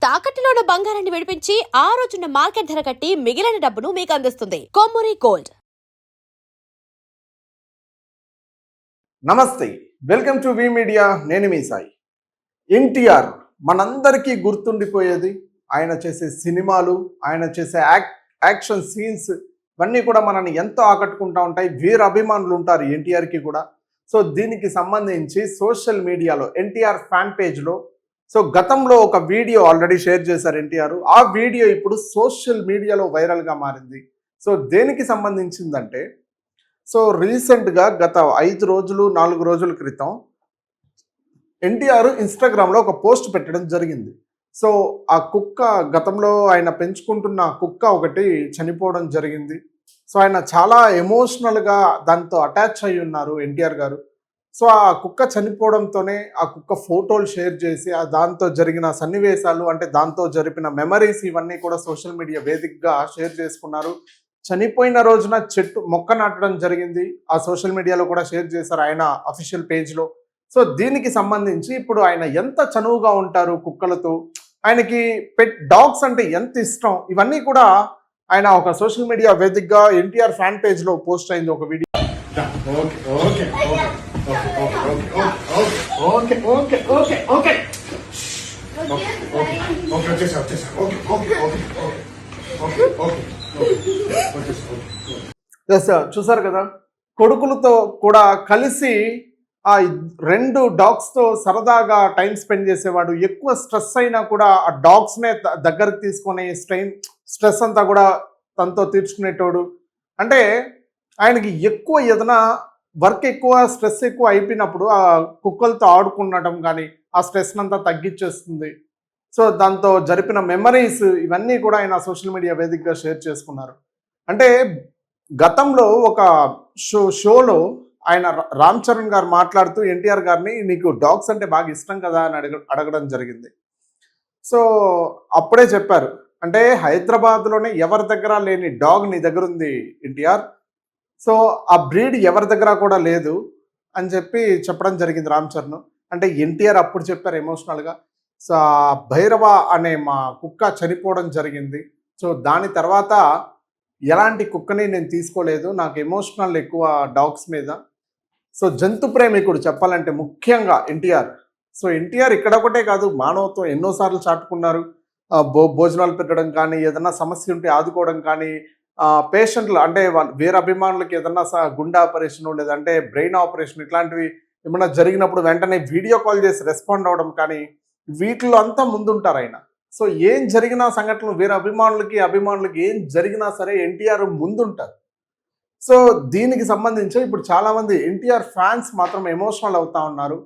తాకట్టులో ఉన్న బంగారాన్ని విడిపించి ఆ రోజున్న మార్కెట్ ధర కట్టి మిగిలిన డబ్బును మీకు అందిస్తుంది కొమ్మూరి గోల్డ్. నమస్తే, వెల్కమ్ టు వి మీడియా. నేను మీ సాయి. ఎన్టీఆర్ మనందరికీ గుర్తుండిపోయేది. ఆయన చేసే సినిమాలు, ఆయన చేసే యాక్షన్ సీన్స్ ఇవన్నీ కూడా మనల్ని ఎంతో ఆకట్టుకుంటూ ఉంటాయి. వీర అభిమానులు ఉంటారు ఎన్టీఆర్కి కూడా. సో దీనికి సంబంధించి సోషల్ మీడియాలో ఎన్టీఆర్ ఫ్యాన్ పేజ్లో గతంలో ఒక వీడియో ఆల్రెడీ షేర్ చేశారు ఎన్టీఆర్. ఆ వీడియో ఇప్పుడు సోషల్ మీడియాలో వైరల్గా మారింది. దేనికి సంబంధించిందంటే రీసెంట్గా గత 5 రోజులు 4 రోజుల క్రితం ఎన్టీఆర్ ఇన్స్టాగ్రామ్లో ఒక పోస్ట్ పెట్టడం జరిగింది. ఆ కుక్క, గతంలో ఆయన పెంచుకుంటున్న కుక్క ఒకటి చనిపోవడం జరిగింది. ఆయన చాలా ఎమోషనల్గా దాంతో అటాచ్ అయి ఉన్నారు ఎన్టీఆర్ గారు. ఆ కుక్క చనిపోవడంతోనే ఆ కుక్క ఫోటోలు షేర్ చేసి దాంతో జరిగిన సన్నివేశాలు, అంటే దాంతో జరిపిన మెమరీస్ ఇవన్నీ కూడా సోషల్ మీడియా వేదికగా షేర్ చేసుకున్నారు. చనిపోయిన రోజున మొక్క నాటడం జరిగింది. ఆ సోషల్ మీడియాలో కూడా షేర్ చేశారు ఆయన అఫీషియల్ పేజ్లో. దీనికి సంబంధించి ఇప్పుడు ఆయన ఎంత చనువుగా ఉంటారు కుక్కలతో, ఆయనకి డాగ్స్ అంటే ఎంత ఇష్టం, ఇవన్నీ కూడా ఆయన ఒక సోషల్ మీడియా వేదికగా ఎన్టీఆర్ ఫ్యాన్ పేజ్లో పోస్ట్ అయింది ఒక వీడియో. చూసారు కదా, కొడుకులతో కూడా కలిసి ఆ 2 డాగ్స్తో సరదాగా టైం స్పెండ్ చేసేవాడు. ఎక్కువ స్ట్రెస్ అయినా కూడా ఆ డాగ్స్నే దగ్గరకు తీసుకొని స్ట్రెస్ అంతా కూడా తనతో తీర్చుకునేటోడు. అంటే ఆయనకి ఎక్కువ ఏదైనా వర్క్ ఎక్కువ, స్ట్రెస్ ఎక్కువ అయిపోయినప్పుడు ఆ కుక్కలతో ఆడుకుండటం కానీ ఆ స్ట్రెస్ అంతా తగ్గించేస్తుంది. దాంతో జరిపిన మెమరీస్ ఇవన్నీ కూడా ఆయన సోషల్ మీడియా వేదికగా షేర్ చేసుకున్నారు. అంటే గతంలో ఒక షోలో ఆయన రామ్ చరణ్ గారు మాట్లాడుతూ ఎన్టీఆర్ గారిని, నీకు డాగ్స్ అంటే బాగా ఇష్టం కదా అని అడగడం జరిగింది. అప్పుడే చెప్పారు, అంటే హైదరాబాద్లోనే ఎవరి దగ్గర లేని డాగ్ నీ దగ్గర ఉంది ఎన్టీఆర్. ఆ బ్రీడ్ ఎవరి దగ్గర కూడా లేదు అని చెప్పడం జరిగింది రామ్ చరణ్. అంటే ఎన్టీఆర్ అప్పుడు చెప్పారు ఎమోషనల్గా. భైరవ అనే మా కుక్క చనిపోవడం జరిగింది. దాని తర్వాత ఎలాంటి కుక్కని నేను తీసుకోలేదు, నాకు ఎమోషనల్ ఎక్కువ డాగ్స్ మీద. జంతు ప్రేమికుడు చెప్పాలంటే ముఖ్యంగా ఎన్టీఆర్. ఎన్టీఆర్ ఇక్కడ ఒకటే కాదు, మానవత్వం ఎన్నోసార్లు చాటుకున్నారు. భోజనాలు పెట్టడం కానీ, ఏదన్నా సమస్య ఉంటే ఆదుకోవడం కానీ, పేషెంట్లు అంటే వేరే అభిమానులకి ఏదన్నా గుండె ఆపరేషన్ లేదంటే బ్రెయిన్ ఆపరేషన్ ఇట్లాంటివి ఏమన్నా జరిగినప్పుడు వెంటనే వీడియో కాల్ చేసి రెస్పాండ్ అవ్వడం కానీ, వీటిలో అంతా ముందుంటారు ఆయన. ఏం జరిగినా సంఘటనలు వేరే అభిమానులకి ఏం జరిగినా సరే ఎన్టీఆర్ ముందుంటారు. దీనికి సంబంధించి ఇప్పుడు చాలామంది ఎన్టీఆర్ ఫ్యాన్స్ మాత్రం ఎమోషనల్ అవుతా ఉన్నారు.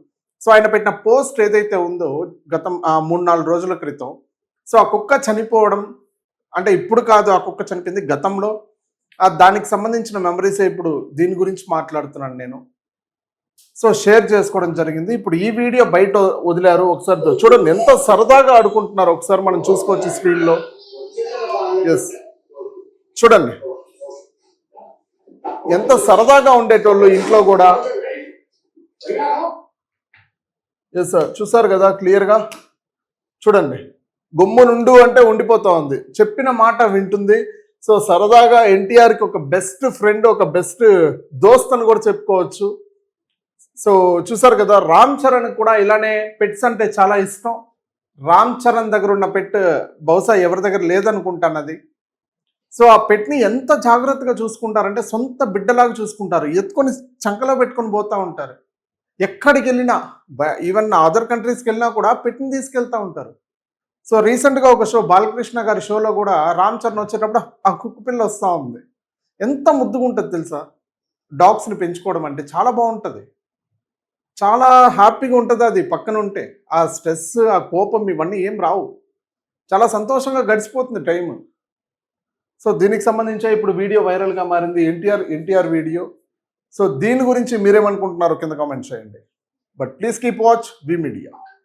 ఆయన పెట్టిన పోస్ట్ ఏదైతే ఉందో గతం 3-4 రోజుల క్రితం, ఆ కుక్క చనిపోవడం, అంటే ఇప్పుడు కాదు, ఆ కుక్క చనిపోయింది గతంలో. దానికి సంబంధించిన మెమరీసే ఇప్పుడు దీని గురించి మాట్లాడుతున్నాను నేను. షేర్ చేసుకోవడం జరిగింది. ఇప్పుడు ఈ వీడియో బయట వదిలారు, ఒకసారి చూడండి ఎంత సరదాగా ఆడుకుంటున్నారు. ఒకసారి మనం చూసుకోవచ్చు స్క్రీన్లో. ఎస్, చూడండి ఎంత సరదాగా ఉండేటోళ్ళు ఇంట్లో కూడా. ఎస్ సార్, చూసారు కదా క్లియర్గా. చూడండి, గుమ్మునుండు అంటే ఉండిపోతా ఉంది, చెప్పిన మాట వింటుంది. సరదాగా ఎన్టీఆర్కి ఒక బెస్ట్ ఫ్రెండ్, ఒక బెస్ట్ దోస్త్ అని కూడా చెప్పుకోవచ్చు. చూసారు కదా, రామ్ చరణ్ కూడా ఇలానే పెట్స్ అంటే చాలా ఇష్టం. రామ్ చరణ్ దగ్గర ఉన్న పెట్ బహుశా ఎవరి దగ్గర లేదనుకుంటాను అది. ఆ పెట్ని ఎంత జాగ్రత్తగా చూసుకుంటారంటే సొంత బిడ్డలాగా చూసుకుంటారు. ఎత్తుకొని చంకలో పెట్టుకొని పోతూ ఉంటారు. ఎక్కడికి వెళ్ళినా, ఈవెన్ అదర్ కంట్రీస్కి వెళ్ళినా కూడా పెట్ని తీసుకెళ్తూ ఉంటారు. రీసెంట్గా ఒక షో, బాలకృష్ణ గారి షోలో కూడా రామ్ చరణ్ వచ్చేటప్పుడు ఆ కుక్క పిల్ల వస్తూ ఉంది. ఎంత ముద్దుగా ఉంటుంది తెలుసా. డాగ్స్ని పెంచుకోవడం అంటే చాలా బాగుంటుంది, చాలా హ్యాపీగా ఉంటుంది. అది పక్కన ఉంటే ఆ స్ట్రెస్, ఆ కోపం ఇవన్నీ ఏం రావు. చాలా సంతోషంగా గడిచిపోతుంది టైం. దీనికి సంబంధించి ఇప్పుడు వీడియో వైరల్గా మారింది, ఎన్టీఆర్ వీడియో. దీని గురించి మీరేమనుకుంటున్నారో కింద కామెంట్ చేయండి. But please keep watch we media.